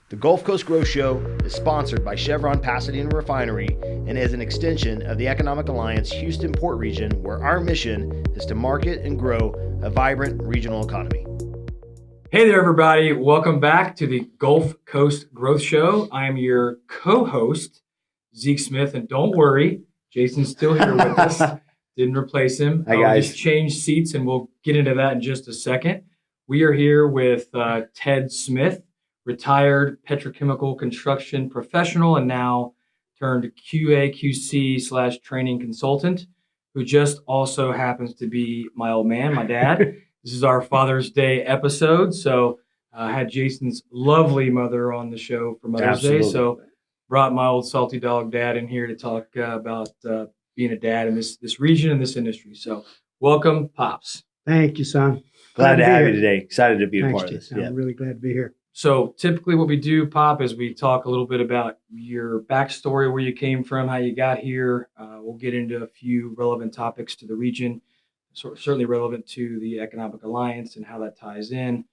The Gulf Coast Growth Show is sponsored by Chevron Pasadena Refinery and is an extension of the Economic Alliance Houston Port Region, where our mission is to market and grow a vibrant regional economy. Hey there, everybody. Welcome back to the Gulf Coast Growth Show. I am your co-host, Zeke Smith, and don't worry, Jason's still here with us. Didn't replace him. Hi, guys. Just changed seats, and we'll get into that in just a second. We are here with Ted Smith, retired petrochemical construction professional and now turned QA/QC / training consultant, who just also happens to be my old man, my dad. This is our Father's Day episode, so I had Jason's lovely mother on the show for Mother's Day, so brought my old salty dog dad in here to talk about being a dad in this region and this industry. So welcome, Pops. Thank you, son. Glad to have you today. Excited to be a part of this. I'm really glad to be here. So typically what we do, Pop, is we talk a little bit about your backstory, where you came from, how you got here. We'll get into a few relevant topics to the region, certainly relevant to the Economic Alliance and how that ties in.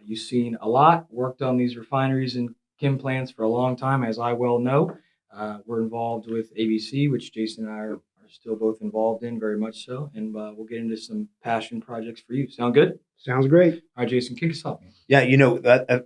You've seen a lot, worked on these refineries and chem plants for a long time, as I well know. We're involved with ABC, which Jason and I are still both involved in, very much so. And we'll get into some passion projects for you. Sound good? Sounds great. All right, Jason, kick us off. Yeah,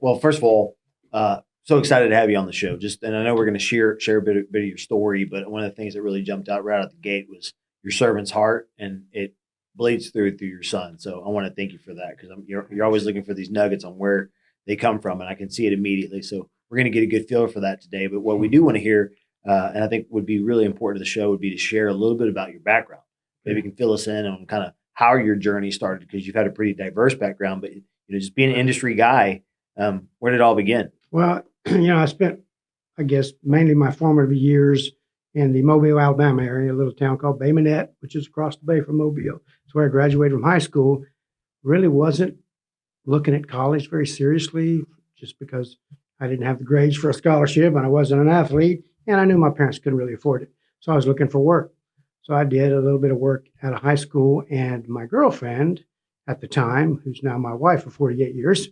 well, first of all, so excited to have you on the show. And I know we're going to share a bit of your story, but one of the things that really jumped out right out the gate was your servant's heart, and it bleeds through your son. So I want to thank you for that, because you're always looking for these nuggets on where they come from, and I can see it immediately. So we're going to get a good feel for that today. But what we do want to hear, and I think would be really important to the show, would be to share a little bit about your background. Maybe you can fill us in on kind of how your journey started, because you've had a pretty diverse background, but just being an industry guy, where did it all begin? Well, I spent, I guess, mainly my formative years in the Mobile, Alabama area, a little town called Bay Minette, which is across the bay from Mobile. It's where I graduated from high school. Really wasn't looking at college very seriously, just because I didn't have the grades for a scholarship and I wasn't an athlete, and I knew my parents couldn't really afford it. So I was looking for work. So I did a little bit of work at a high school, and my girlfriend at the time, who's now my wife for 48 years,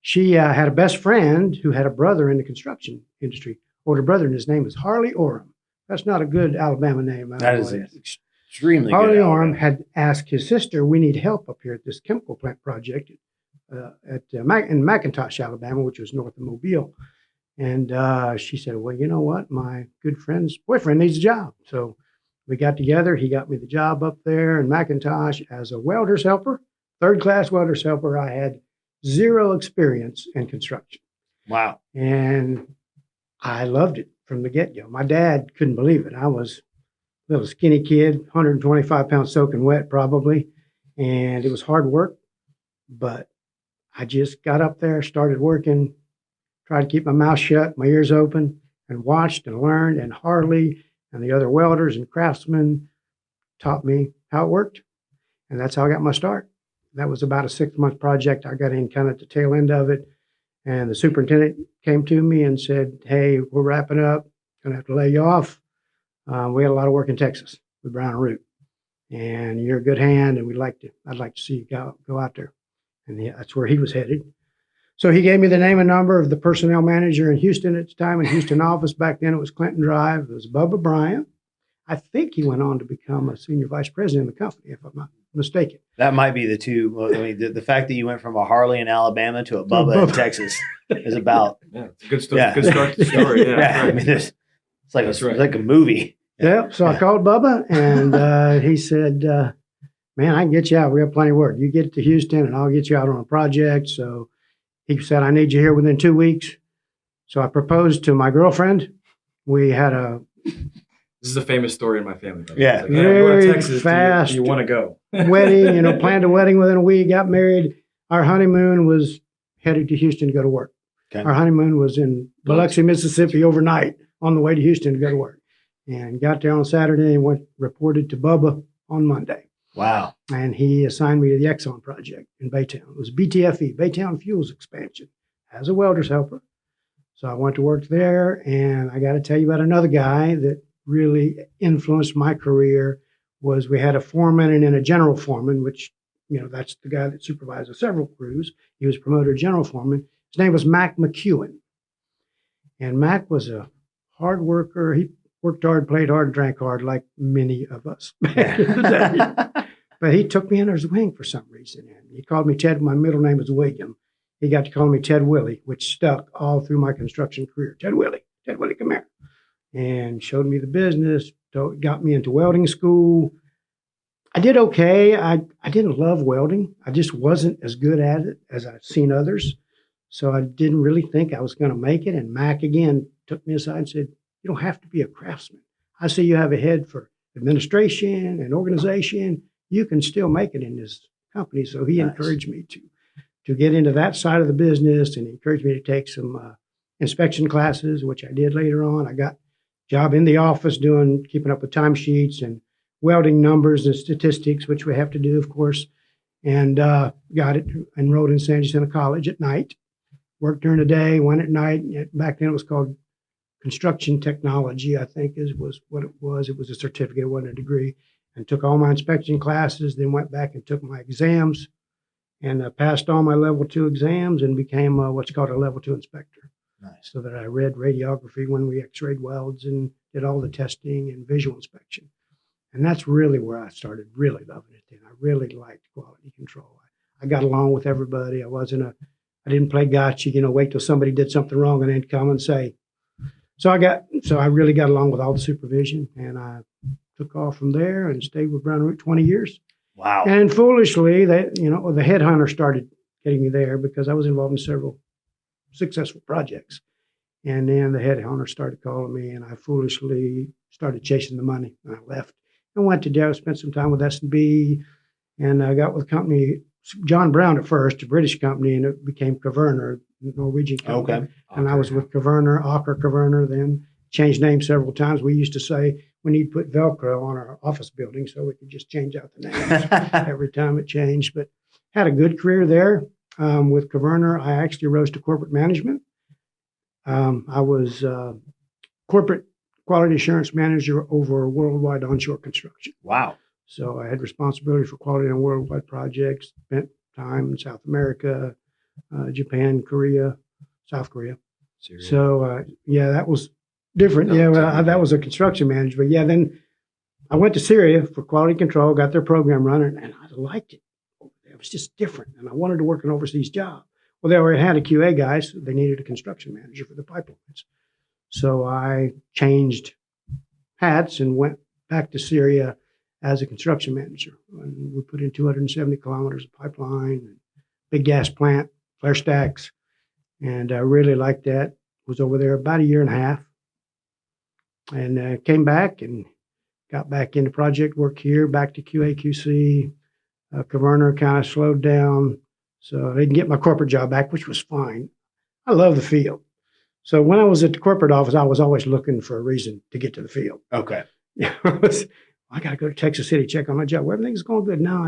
she had a best friend who had a brother in the construction industry, older brother, and his name was Harley Orem. That's not a good Alabama name. That is extremely good. Harley Orem had asked his sister, we need help up here at this chemical plant project in McIntosh, Alabama, which was north of Mobile. And she said, well, you know what? My good friend's boyfriend needs a job. So we got together. He got me the job up there in McIntosh as a welder's helper, third-class welder's helper. I had zero experience in construction. Wow. And I loved it from the get-go. My dad couldn't believe it. I was a little skinny kid, 125 pounds soaking wet probably, and it was hard work. But I just got up there, started working, tried to keep my mouth shut, my ears open, and watched and learned. And Harley and the other welders and craftsmen taught me how it worked. And that's how I got my start. That was about a 6-month project. I got in kind of at the tail end of it. And the superintendent came to me and said, hey, we're wrapping up. Going to have to lay you off. We had a lot of work in Texas with Brown & Root. And you're a good hand, and I'd like to see you go out there. And that's where he was headed. So he gave me the name and number of the personnel manager in Houston at the time, in Houston office. Back then it was Clinton Drive. It was Bubba Bryant. I think he went on to become a senior vice president of the company, if I'm not mistaken. That might be the two. I mean, the fact that you went from a Harley in Alabama to a Bubba in Texas is about. Yeah, it's a good story. Yeah. Good start to the story. Yeah, yeah, right. I mean, it's like a movie. Yeah. So I called Bubba, and he said, man, I can get you out. We have plenty of work. You get to Houston, and I'll get you out on a project. So he said, I need you here within 2 weeks. So I proposed to my girlfriend. We had This is a famous story in my family. Yeah. Like, very go to Texas. fast. Do you want to go? Wedding, planned a wedding within a week, got married. Our honeymoon was headed to Houston to go to work. Okay. Our honeymoon was in Biloxi, Mississippi overnight on the way to Houston to go to work. And got there on Saturday and reported to Bubba on Monday. Wow. And he assigned me to the Exxon project in Baytown. It was BTFE, Baytown Fuels Expansion, as a welder's helper. So I went to work there, and I got to tell you about another guy that really influenced my career. Was we had a foreman and then a general foreman, which, that's the guy that supervises several crews. He was promoted to general foreman. His name was Mac McEwen. And Mac was a hard worker. He worked hard, played hard, drank hard, like many of us back in the day. But he took me under his wing for some reason. And he called me Ted. My middle name is William. He got to call me Ted Willie, which stuck all through my construction career. Ted Willie, come here. And showed me the business, got me into welding school. I did okay. I didn't love welding. I just wasn't as good at it as I've seen others. So I didn't really think I was going to make it. And Mac again took me aside and said, you don't have to be a craftsman. I see you have a head for administration and organization. You can still make it in this company. So he encouraged me to get into that side of the business and encouraged me to take some inspection classes, which I did later on. I got a job in the office keeping up with timesheets and welding numbers and statistics, which we have to do, of course, and got it enrolled in San Jacinto College at night. Worked during the day, went at night. Back then it was called construction technology, I think was what it was. It was a certificate, it wasn't a degree. And took all my inspection classes, then went back and took my exams and passed all my level 2 exams and became what's called a level 2 inspector. Nice. So that I read radiography when we x-rayed welds and did all the testing and visual inspection. And that's really where I started really loving it then. I really liked quality control. I got along with everybody. I didn't play gotcha, wait till somebody did something wrong and then come and say. So I really got along with all the supervision, and I took off from there and stayed with Brown Root 20 years. Wow. And foolishly, the headhunter started getting me there because I was involved in several successful projects. And then the headhunter started calling me, and I foolishly started chasing the money. And I left and went to Dallas, spent some time with S&B, and I got with a company, John Brown at first, a British company, and it became Kverner, Norwegian company. Okay. And I was with Kverner, Aker Kverner, then changed names several times. We used to say we need to put Velcro on our office building so we could just change out the names every time it changed. But had a good career there. With Kverner, I actually rose to corporate management. I was corporate quality assurance manager over worldwide onshore construction. Wow. So I had responsibility for quality on worldwide projects, spent time in South America, Japan, Korea, South Korea. Seriously? So, that was different. That was a construction manager. But then I went to Syria for quality control, got their program running, and I liked it. It was just different. And I wanted to work an overseas job. Well, they already had a QA guy, so they needed a construction manager for the pipelines. So I changed hats and went back to Syria as a construction manager. And we put in 270 kilometers of pipeline, and big gas plant, flare stacks. And I really liked that. Was over there about a year and a half. And came back and got back into project work here, back to QA, QC. Kverner kind of slowed down. So I didn't get my corporate job back, which was fine. I love the field. So when I was at the corporate office, I was always looking for a reason to get to the field. Okay. I got to go to Texas City, check on my job. Well, everything's going good. No,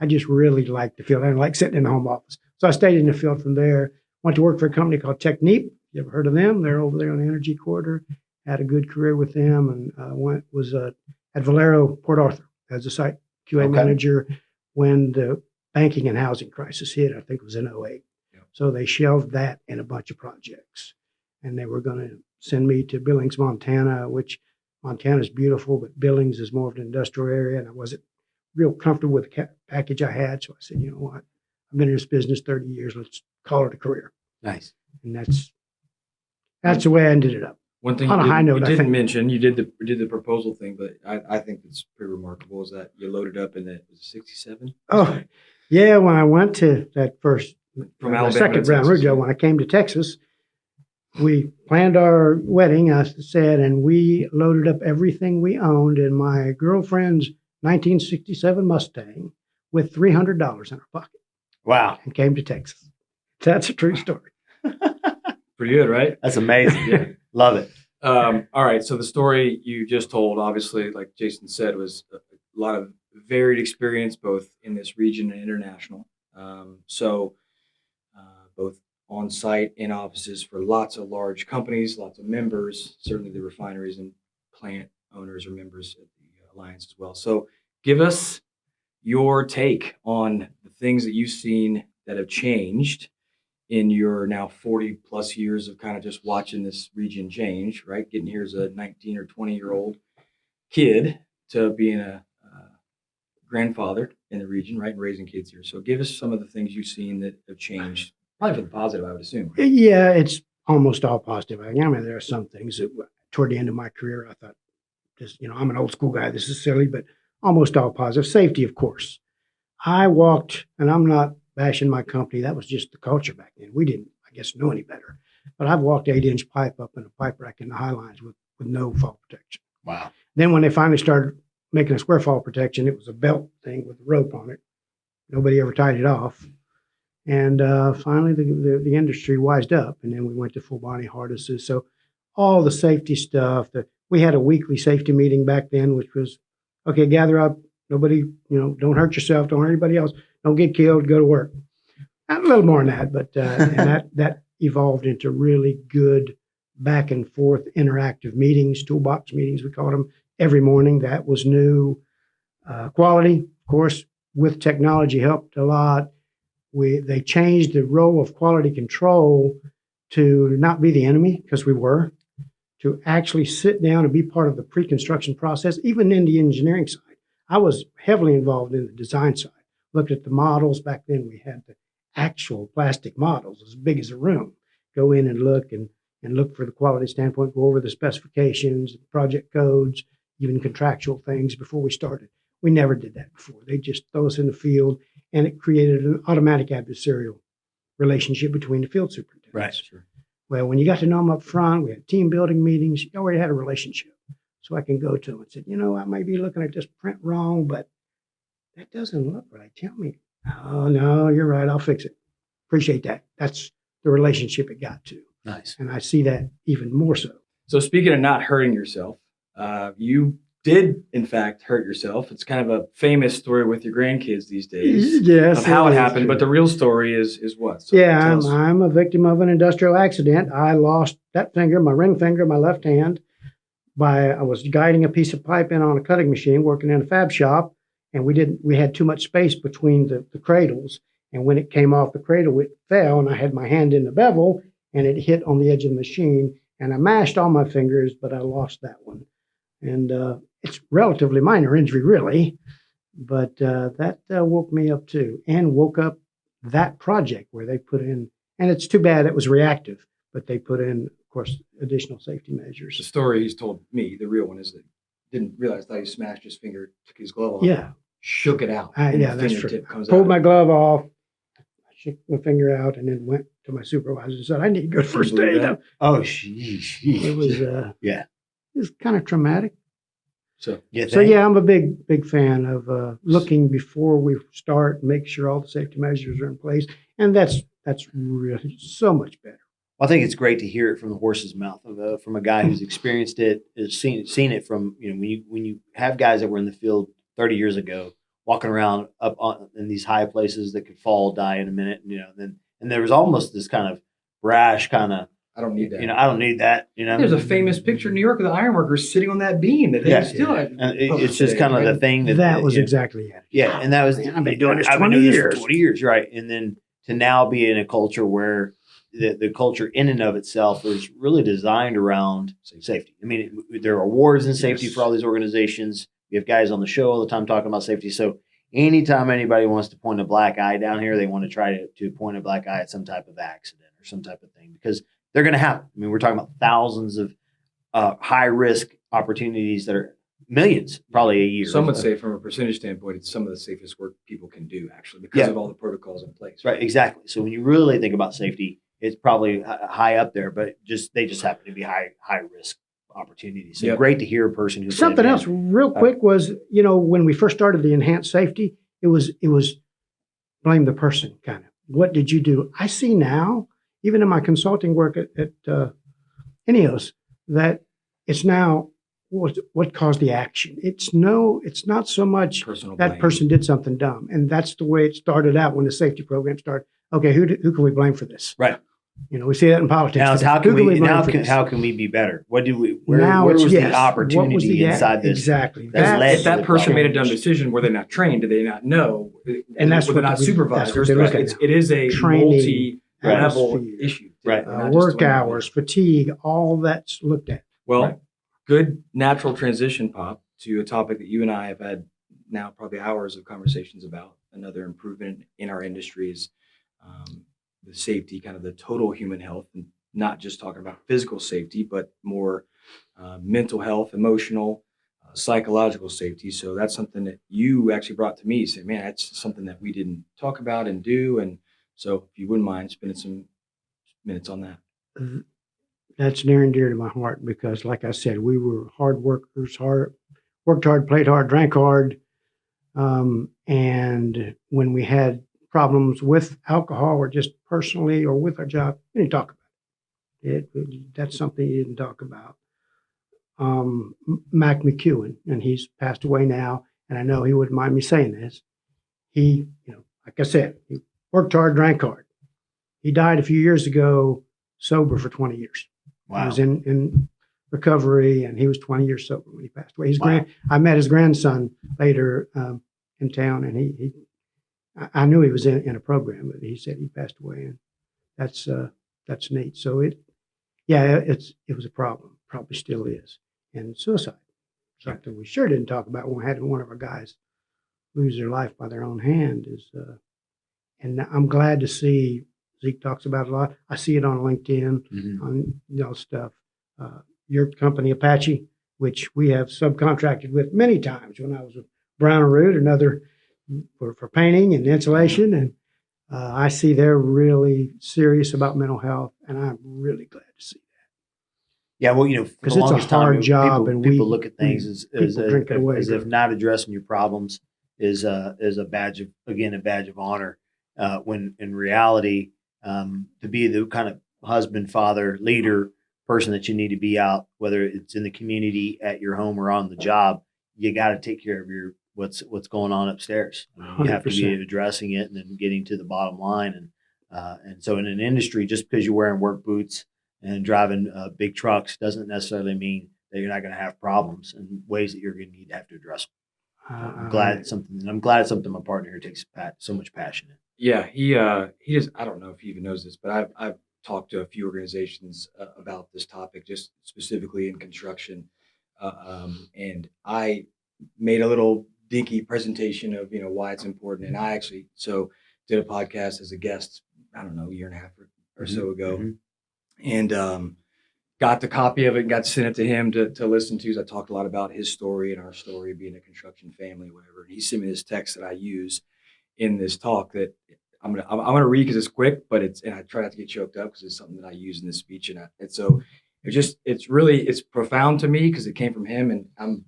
I just really like the field. I like sitting in the home office. So I stayed in the field from there. Went to work for a company called Technique. You ever heard of them? They're over there on the Energy Corridor. Had a good career with them, and was at Valero Port Arthur as a site QA manager when the banking and housing crisis hit. I think it was in '08. Yeah. So they shelved that in a bunch of projects, and they were going to send me to Billings, Montana, which Montana's beautiful, but Billings is more of an industrial area, and I wasn't real comfortable with the package I had. So I said, you know what? I've been in this business 30 years. Let's call it a career. Nice. And that's the way I ended it up. One thing on a high note, you didn't mention, you did the proposal thing, but I think that's pretty remarkable, is that you loaded up in the 67? Oh, yeah. When I went to that first, From Alabama second to Brown Texas, Rouge, yeah. when I came to Texas, we planned our wedding, I said, and we loaded up everything we owned in my girlfriend's 1967 Mustang with $300 in her pocket. Wow. And came to Texas. That's a true story. Pretty good, right? That's amazing. Yeah. Love it. All right. So the story you just told, obviously, like Jason said, was a lot of varied experience, both in this region and international. Both on site in offices for lots of large companies, lots of members, certainly the refineries and plant owners are members of the Alliance as well. So give us your take on the things that you've seen that have changed in your now 40 plus years of kind of just watching this region change, right? Getting here as a 19 or 20-year-old kid to being a grandfather in the region, right? And raising kids here. So give us some of the things you've seen that have changed, probably for the positive, I would assume. Right? Yeah, it's almost all positive. I mean, there are some things that toward the end of my career, I thought, just, I'm an old school guy. This is silly, but almost all positive. Safety, of course. I walked, and I'm not bashing my company. That was just the culture back then. We didn't, I guess, know any better. But I've walked 8-inch pipe up in a pipe rack in the high lines with no fall protection. Wow. Then when they finally started making a square fall protection, it was a belt thing with a rope on it. Nobody ever tied it off. And finally, the industry wised up, and then we went to full body harnesses. So all the safety stuff. We had a weekly safety meeting back then, which was, okay, gather up. Nobody, don't hurt yourself. Don't hurt anybody else. Don't get killed. Go to work. A little more than that, but and that evolved into really good back and forth interactive meetings, toolbox meetings, we called them, every morning. That was new. Quality, of course, with technology helped a lot. They changed the role of quality control to not be the enemy, because we were, to actually sit down and be part of the pre-construction process, even in the engineering side. I was heavily involved in the design side. Looked at the models. Back then we had the actual plastic models as big as a room. Go in and look and look for the quality standpoint, go over the specifications, project codes, even contractual things before we started. We never did that before. They just throw us in the field, and it created an automatic adversarial relationship between the field superintendents. Right. Sure. Well, when you got to know them up front, we had team building meetings. You already had a relationship. So I can go to them and say, I may be looking at this print wrong, but that doesn't look right. Tell me. Oh, no, you're right. I'll fix it. Appreciate that. That's the relationship it got to. Nice. And I see that even more so. So speaking of not hurting yourself, you did, in fact, hurt yourself. It's kind of a famous story with your grandkids these days. Yes. Of how it happened. True. But the real story is what? So yeah, I'm a victim of an industrial accident. I lost that finger, my ring finger, my left hand. I was guiding a piece of pipe in on a cutting machine, working in a fab shop, and we had too much space between the cradles. And when it came off the cradle, it fell, and I had my hand in the bevel, and it hit on the edge of the machine. And I mashed all my fingers, but I lost that one. And it's relatively minor injury, really, but that woke me up too, and woke up that project where they put in, and it's too bad it was reactive, but they put in, of course, additional safety measures. The story he's told me, the real one, is that he didn't realize that he smashed his finger, took his glove off, shook it out. Yeah, that's true. Pulled my glove off, shook my finger out, and then went to my supervisor and said, I need to go to first aid. Oh, sheesh. It was, it was kind of traumatic. So I'm a big fan of looking before we start, make sure all the safety measures are in place. And that's really so much better. Well, I think it's great to hear it from the horse's mouth, from a guy who's experienced it, has seen it from, when you have guys that were in the field 30 years ago, walking around in these high places that could fall, die in a minute, and there was almost this kind of brash kind of, I don't need that. I don't need that. There's a famous picture in New York of the ironworkers sitting on that beam that they still had. And it's just kind of the thing that was exactly it. Yeah, and that was. I've been doing this 20 years. For 20 years, right? And then to now be in a culture where the culture in and of itself is really designed around safety. I mean, there are awards in safety for all these organizations. We have guys on the show all the time talking about safety. So anytime anybody wants to point a black eye down here, they want to try to point a black eye at some type of accident or some type of thing, because they're going to happen. I mean, we're talking about thousands of high-risk opportunities that are millions, probably a year. Some would say, from a percentage standpoint, it's some of the safest work people can do, actually, because of all the protocols in place. Right, exactly. So when you really think about safety, it's probably high up there, but they just happen to be high-risk opportunities. So great to hear a person who's something else real quick was, when we first started the enhanced safety, it was blame the person kind of. What did you do? I see now, even in my consulting work at INEOS, that it's now what caused the action. It's not so much personal that blame. Person did something dumb, and that's the way it started out when the safety program started. Okay, who can we blame for this? Right. We see that in politics. Now, how can we be better? What do we? Where was the opportunity inside this? Exactly. If that person made a dumb decision, were they not trained? Did they not know? And that's were they not supervised? It is a level atmosphere, issue. Right. Not just work one hours, fatigue, all that's looked at. Well, Right. good natural transition, Pop, to a topic that you and I have had now probably hours of conversations about. Another improvement in our industry is the safety, kind of the total human health, and not just talking about physical safety, but more mental health, emotional, psychological safety. So that's something that you actually brought to me. You said, man, that's something that we didn't talk about and do. And so if you wouldn't mind spending some minutes on that. That's near and dear to my heart because, like I said, we were hard workers, worked hard, played hard, drank hard. And when we had problems with alcohol or just personally or with our job, we didn't talk about it. That's something you didn't talk about. Mac McEwen, and he's passed away now, and I know he wouldn't mind me saying this. He, like I said, he worked hard, drank hard. He died a few years ago, sober for 20 years. Wow. He was in recovery, and he was 20 years sober when he passed away. Wow. I met his grandson later in town, and I knew he was in a program, but he said he passed away, and that's neat. So it was a problem, probably still is. And suicide, something we sure didn't talk about when we had one of our guys lose their life by their own hand. And I'm glad to see Zeke talks about it a lot. I see it on LinkedIn, on stuff. Your company, Apache, which we have subcontracted with many times when I was with Brown and Root, another for painting and insulation. And I see they're really serious about mental health, and I'm really glad to see that. Yeah, well, for Because the it's a longest time, hard job, and people look at things as drink it away, as if not addressing your problems is a badge of honor. When in reality, to be the kind of husband, father, leader, person that you need to be out, whether it's in the community, at your home, or on the job, you got to take care of what's going on upstairs. I mean, you have to be 100%. addressing it and then getting to the bottom line. And so in an industry, just because you're wearing work boots and driving big trucks doesn't necessarily mean that you're not going to have problems and ways that you're going to need to have to address them. I'm glad it's something my partner here takes so much passion in. Yeah, he just, I don't know if he even knows this, but I've talked to a few organizations about this topic, just specifically in construction, and I made a little dinky presentation of why it's important, and I actually did a podcast as a guest, I don't know, a year and a half or so ago, and got the copy of it and got to send it to him to listen to. I talked a lot about his story and our story, being a construction family, whatever. And he sent me this text that I use in this talk that I'm gonna read because it's quick, but and I try not to get choked up because it's something that I use in this speech, and so it's profound to me because it came from him, and I'm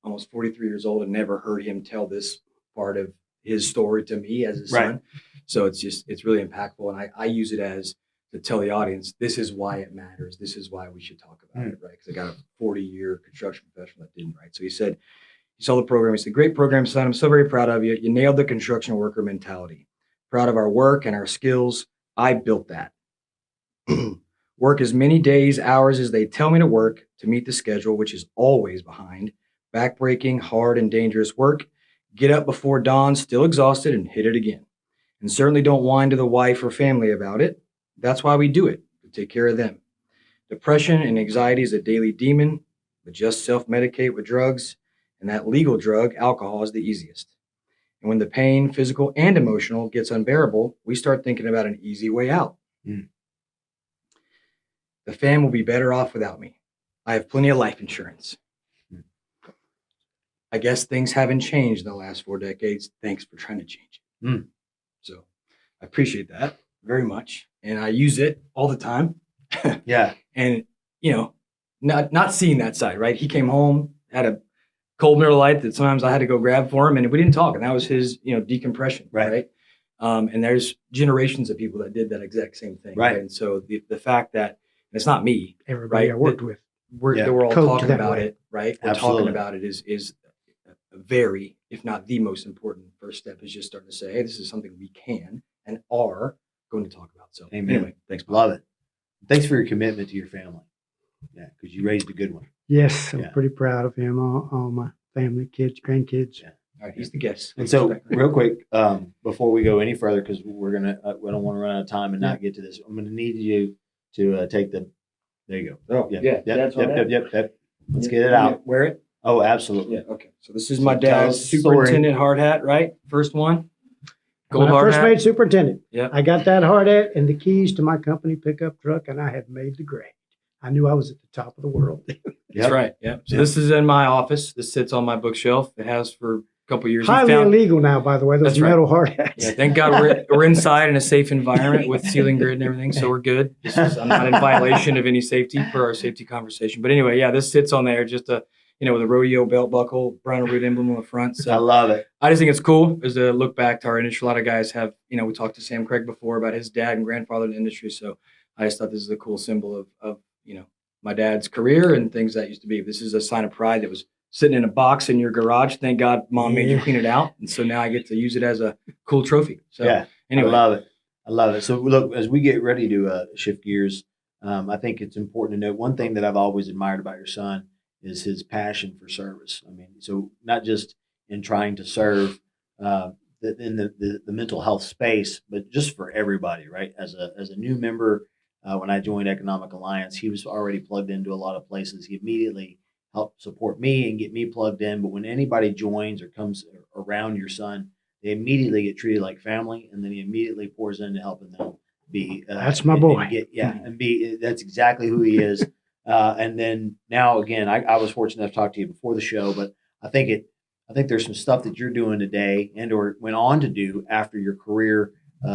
almost 43 years old and never heard him tell this part of his story to me as his son. So it's really impactful, and I use it as to tell the audience, this is why it matters. This is why we should talk about it, right? Because I got a 40-year construction professional that didn't, right? So he said, he saw the program. He said, great program, son. I'm so very proud of you. You nailed the construction worker mentality. Proud of our work and our skills. I built that. Work as many days, hours as they tell me to work to meet the schedule, which is always behind. Backbreaking, hard, and dangerous work. Get up before dawn, still exhausted, and hit it again. And certainly don't whine to the wife or family about it. That's why we do it, to take care of them. Depression and anxiety is a daily demon, but just self-medicate with drugs, and that legal drug, alcohol, is the easiest. And when the pain, physical and emotional, gets unbearable, we start thinking about an easy way out. The fam will be better off without me. I have plenty of life insurance. I guess things haven't changed in the last 4 decades. Thanks for trying to change it. So I appreciate that very much. And I use it all the time. Yeah. And, not seeing that side, right? He came home, had a cold Miller Lite that sometimes I had to go grab for him, and we didn't talk. And that was his, decompression, right? And there's generations of people that did that exact same thing, right? And so the fact that, and it's not me, Everybody right? I worked with. We're all Coped talking that about way. it, right? We're Absolutely. talking about it is a very, if not the most important first step, is just starting to say, hey, this is something we can and are going to talk about. So anyway, thanks, Bob. Love it. Thanks for your commitment to your family. Yeah, because you raised a good one. Yes, I'm pretty proud of him. All my family, kids, grandkids. Yeah. All right, he's the guest. And so, real quick, before we go any further, because we don't want to run out of time and not get to this. I'm going to need you to take the. There you go. Oh, yeah. Yep. Let's get it out. Wear it. Oh, absolutely. Yeah. Okay. So this is my dad's superintendent hard hat, right? First one. Gold when I hard first hat. made superintendent, Yeah. I got that hard hat and the keys to my company pickup truck, and I had made the grade. I knew I was at the top of the world. That's right. Yeah. So this is in my office. This sits on my bookshelf. It has for a couple of years. Highly illegal now, by the way. Those metal hard hats. Yeah. Thank God we're inside in a safe environment with ceiling grid and everything, so we're good. I'm not in violation of any safety per our safety conversation. But anyway, yeah, this sits on there just with a rodeo belt buckle, brown and red emblem on the front. So I love it. I just think it's cool as a look back to our industry. A lot of guys have, we talked to Sam Craig before about his dad and grandfather in the industry. So I just thought this is a cool symbol of my dad's career and things that used to be. This is a sign of pride that was sitting in a box in your garage. Thank God mom made you clean it out. And so now I get to use it as a cool trophy. So anyway. I love it. So look, as we get ready to shift gears, I think it's important to note one thing that I've always admired about your son is his passion for service. I mean, so not just in trying to serve in the mental health space, but just for everybody, right? As a new member, when I joined Economic Alliance, he was already plugged into a lot of places. He immediately helped support me and get me plugged in. But when anybody joins or comes around your son, they immediately get treated like family, and then he immediately pours into helping them be. That's my boy. That's exactly who he is. And then now again, I was fortunate enough to talk to you before the show, but I think there's some stuff that you're doing today and or went on to do after your career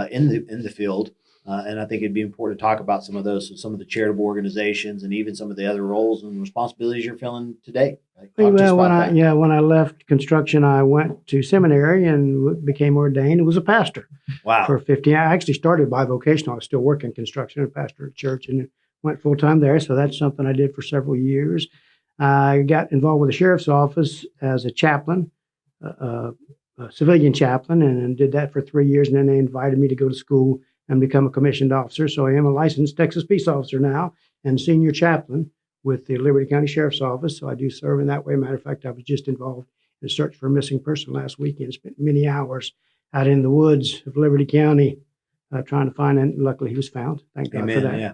in the field. And I think it'd be important to talk about some of those, so some of the charitable organizations and even some of the other roles and responsibilities you're filling today. Well, when I left construction, I went to seminary and became ordained and was a pastor. Wow. For 15 years. I actually started bivocational. I was still working construction and pastor at church and went full time there. So that's something I did for several years. I got involved with the sheriff's office as a chaplain, a civilian chaplain, and did that for 3 years. And then they invited me to go to school and become a commissioned officer. So I am a licensed Texas peace officer now and senior chaplain with the Liberty County Sheriff's Office. So I do serve in that way. Matter of fact, I was just involved in a search for a missing person last weekend. Spent many hours out in the woods of Liberty County trying to find him. Luckily, he was found. Thank God for that. Yeah.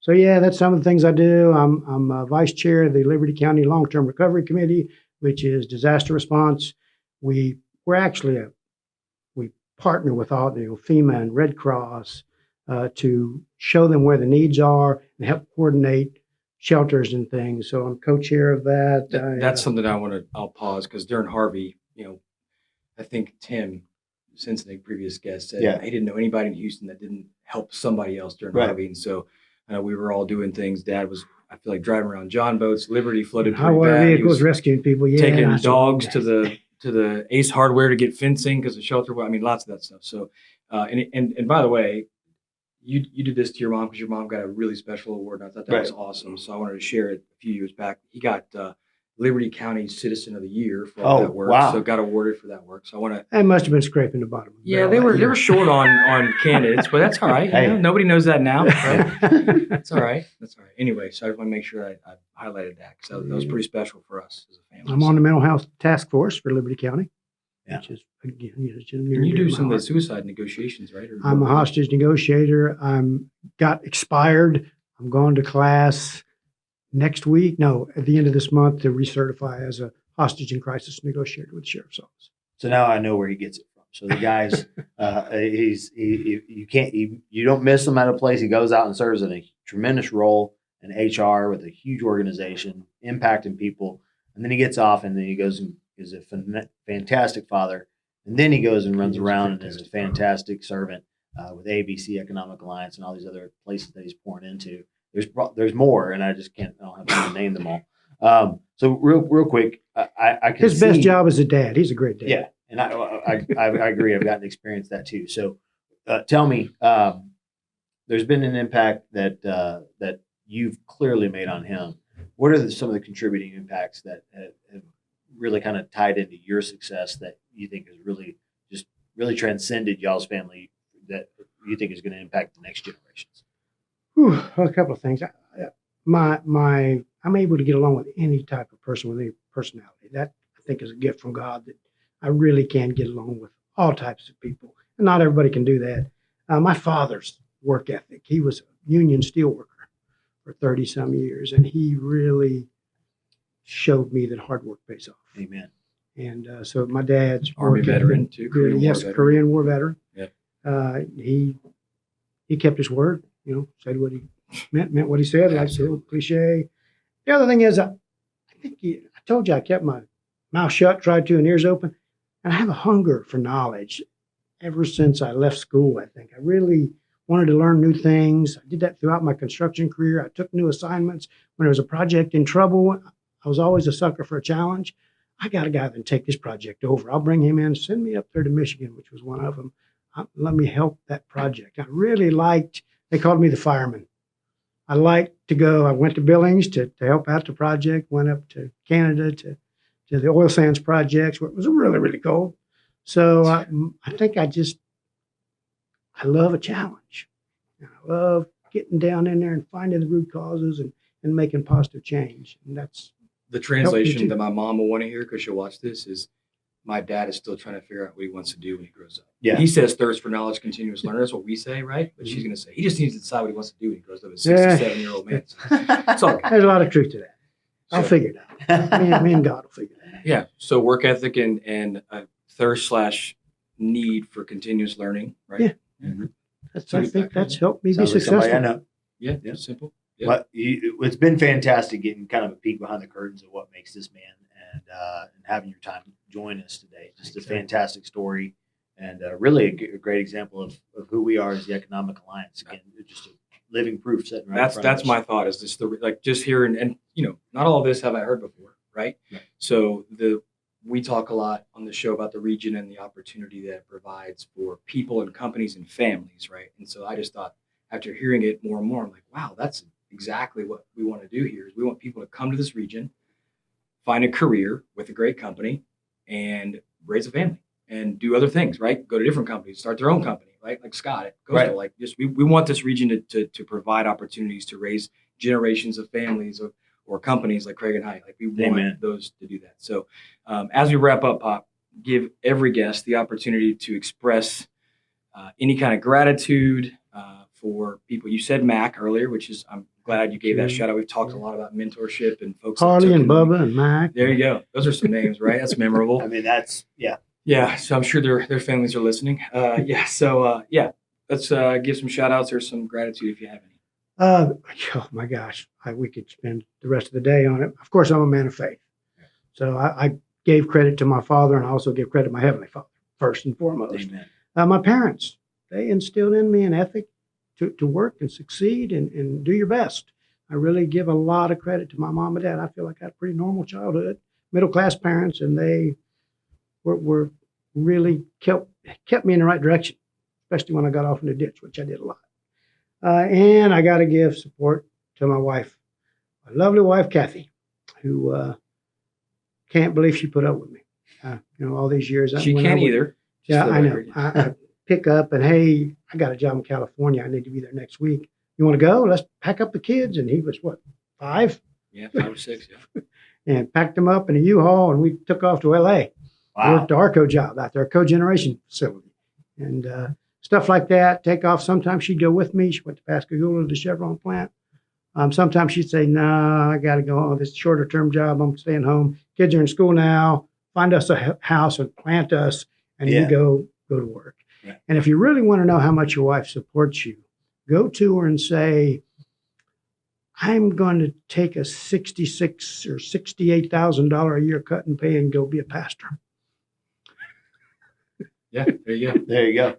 So that's some of the things I do. I'm vice chair of the Liberty County Long-Term Recovery Committee, which is disaster response. We're actually we partner with all FEMA and Red Cross to show them where the needs are and help coordinate shelters and things. So I'm co-chair of that. That's something I'll pause because during Harvey, I think Tim, since the previous guest said he didn't know anybody in Houston that didn't help somebody else during Harvey. And so we were all doing things. Dad was, I feel like, driving around John boats. Liberty flooded pretty bad. Vehicles rescuing people. Taking dogs to the Ace Hardware to get fencing because the shelter. I mean, lots of that stuff. So, and by the way, you did this to your mom because your mom got a really special award. And I thought that was awesome. So I wanted to share it a few years back. He got Liberty County Citizen of the Year for all that work. Wow. So got awarded for that work. So I want to. That must have been scraping the bottom. Yeah, they were short on candidates, but that's all right. Nobody knows that now. Right? That's all right. Anyway, so I just want to make sure I highlighted that because that was pretty special for us as a family. I'm on the mental health task force for Liberty County. Yeah. Which is, again, and you do some of the suicide negotiations, right? I'm a hostage negotiator. Got expired. I'm going to class next week. No, at the end of this month to recertify as a hostage and crisis negotiator with the sheriff's office. So now I know where he gets it from. So the guy's you don't miss him at a place. He goes out and serves in a tremendous role in HR with a huge organization, impacting people, and then he gets off and then he goes and is a fantastic father, and then he goes and runs around and is a fantastic servant with ABC Economic Alliance and all these other places that he's pouring into. There's more, and I don't have time to name them all. So real quick, I can his best job as a dad. He's a great dad. Yeah, and I agree. I've gotten to experience that too. So tell me, there's been an impact that you've clearly made on him. What are some of the contributing impacts that have really kind of tied into your success that you think has really transcended y'all's family that you think is going to impact the next generations? A couple of things. I'm able to get along with any type of person with any personality. That I think is a gift from God that I really can get along with all types of people. And not everybody can do that. My father's work ethic, he was a union steel worker for 30 some years, and he really showed me that hard work pays off. Amen. And so my dad's Army work veteran ethic, too. Korean War yes, veteran. Korean War veteran. Yeah. He kept his word, said what he meant what he said. Like a little cliche. The other thing is, I think I told you I kept my mouth shut, tried to, and ears open. And I have a hunger for knowledge ever since I left school, I think. I really wanted to learn new things. I did that throughout my construction career. I took new assignments. When there was a project in trouble, I was always a sucker for a challenge. I got a guy that can take this project over. I'll bring him in, send me up there to Michigan, which was one of them. Let me help that project. I really liked, they called me the fireman. I liked to go, I went to Billings to help out the project, went up to Canada to the oil sands projects where it was really, really cold. So I think I love a challenge. I love getting down in there and finding the root causes and making positive change. And that's the translation that my mom will want to hear because she'll watch this is my dad is still trying to figure out what he wants to do when he grows up. Yeah. He says thirst for knowledge, continuous learning. That's what we say, right? But she's going to say he just needs to decide what he wants to do when he grows up. A 67-year-old man. So, there's a lot of truth to that. I'll figure it out. Me and God will figure it out. Yeah. So work ethic and thirst / need for continuous learning, right? Yeah. Mm-hmm. I think that's helped me be Sounds like successful. somebody I know. Yeah. Yeah. Simple. Yeah. Well, it's been fantastic getting kind of a peek behind the curtains of what makes this man, and having your time join us today. Just a fantastic story, and really a great example of who we are as the Economic Alliance. Again, just a living proof sitting right in front of That's us. my thought. Is just just hearing and not all of this have I heard before, right? So we talk a lot on the show about the region and the opportunity that it provides for people and companies and families, right? And so I just thought after hearing it more and more, I'm like, wow, that's exactly what we want to do here. Is we want people to come to this region, find a career with a great company, and raise a family and do other things, right? Go to different companies, start their own company, right? Like Scott at Coastal. Right. Like just we want this region to provide opportunities to raise generations of families or companies like Craig and Height. Like we want Amen. those to do that. So as we wrap up, Pop, give every guest the opportunity to express any kind of gratitude for people. You said Mac earlier, which is I'm glad you gave that shout out. We've talked a lot about mentorship and folks. Harley and Bubba and Mac. There you go. Those are some names, right? That's memorable. I mean, that's Yeah. So I'm sure their families are listening. So let's give some shout outs or some gratitude if you have any. Oh my gosh, we could spend the rest of the day on it. Of course, I'm a man of faith. So I gave credit to my father, and I also give credit to my Heavenly Father, first and foremost. Amen. My parents, they instilled in me an ethic to work and succeed and do your best. I really give a lot of credit to my mom and dad. I feel like I had a pretty normal childhood, middle-class parents, and they were really kept me in the right direction, especially when I got off in the ditch, which I did a lot. And I got to give support to my wife, my lovely wife, Kathy, who can't believe she put up with me. All these years. She can't either. Yeah, I know. I pick up and, hey, I got a job in California. I need to be there next week. You want to go? Let's pack up the kids. And he was, what, 5? Yeah, 5 or 6, yeah. And packed them up in a U-Haul, and we took off to L.A. Wow. Worked the ARCO job out there, cogeneration facility. And stuff like that, take off. Sometimes she'd go with me. She went to Pascagoula to the Chevron plant. Sometimes she'd say, no, I got to go on this shorter term job. I'm staying home. Kids are in school now. Find us a house and plant us, and you go to work. Yeah. And if you really want to know how much your wife supports you, go to her and say, I'm going to take a $66,000 or $68,000 a year cut in pay and go be a pastor. Yeah, there you go. There you go.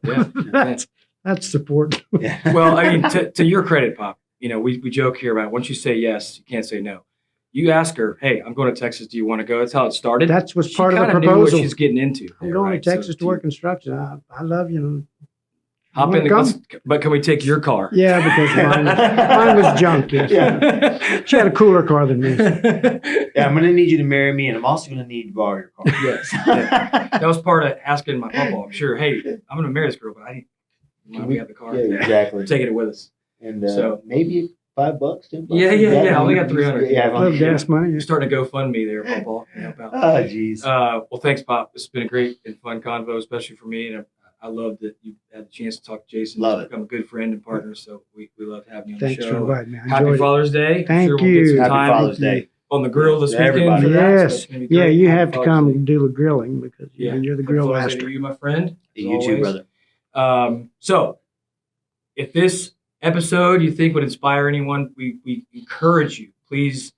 Yeah. That's support. Yeah. Well, I mean, to your credit, Pop, we joke here about once you say yes, you can't say no. You ask her, hey, I'm going to Texas. Do you want to go? That's how it started. That was part of the Knew what proposal. she's getting into. I'm going to Texas to work construction. I love you. Hop in but can we take your car? Yeah, because mine was junk. Yes. Yeah. She had a cooler car than me. Yeah, I'm going to need you to marry me, and I'm also going to need to borrow your car. Yes. Yeah. That was part of asking my papa. I'm sure, hey, I'm going to marry this girl, but we have the car. Yeah, exactly. We're taking it with us. And So- maybe $5, $10. Yeah. I only got 300. Yeah, Little gas money. You're starting to GoFundMe there, Paul. Help out. Oh, jeez. Well, thanks, Pop. This has been a great and fun convo, especially for me. And I love that you had the chance to talk to Jason. Love He's it. become a good friend and partner. So we love having you on Thanks the for show. inviting me. I Happy enjoyed it. Father's Day. Thank We'll get some you. Happy time Father's Day. on the grill this To weekend everybody. for that. So Yes. it's gonna be Yeah, great. you Happy have to Father's come Day. and do the grilling because Yeah, you're the grill Happy Father's Day master. to you, my friend. as You too, always. brother. So if this episode you think would inspire anyone, we encourage you, please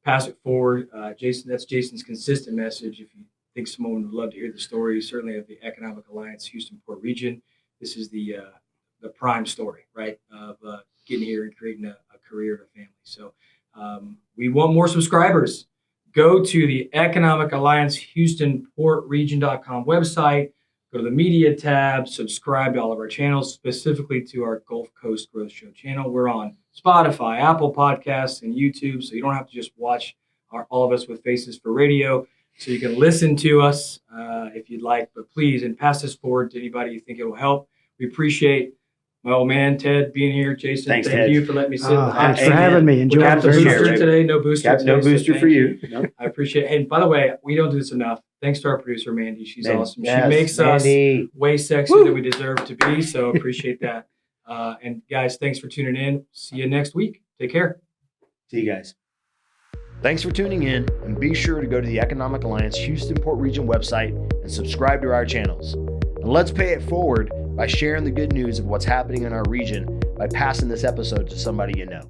pass it forward. Jason, that's Jason's consistent message. If you think someone would love to hear the story, certainly of the Economic Alliance Houston Port Region, this is the prime story, right, of getting here and creating a career and a family. So we want more subscribers. Go to the Economic Alliance Houston Port Region.com website. Go to the media tab, subscribe to all of our channels, specifically to our Gulf Coast Growth Show channel. We're on Spotify, Apple Podcasts, and YouTube, so you don't have to just watch all of us with faces for radio. So you can listen to us if you'd like, but please, and pass this forward to anybody you think it will help. We appreciate my old man, Ted, being here. Jason, Thanks, thank Ted. you for letting me sit in the hot Thanks for seat. having me. Enjoy We it have the very booster much. today, no booster Cap, no today, so booster thank for you. No. I appreciate it. And by the way, we don't do this enough. Thanks to our producer, Mandy. She's Man, awesome. yes, She makes Mandy. us way sexier than we deserve to be. So appreciate that. And guys, thanks for tuning in. See you next week. Take care. See you guys. Thanks for tuning in, and be sure to go to the Economic Alliance Houston Port Region website and subscribe to our channels. And let's pay it forward by sharing the good news of what's happening in our region by passing this episode to somebody you know.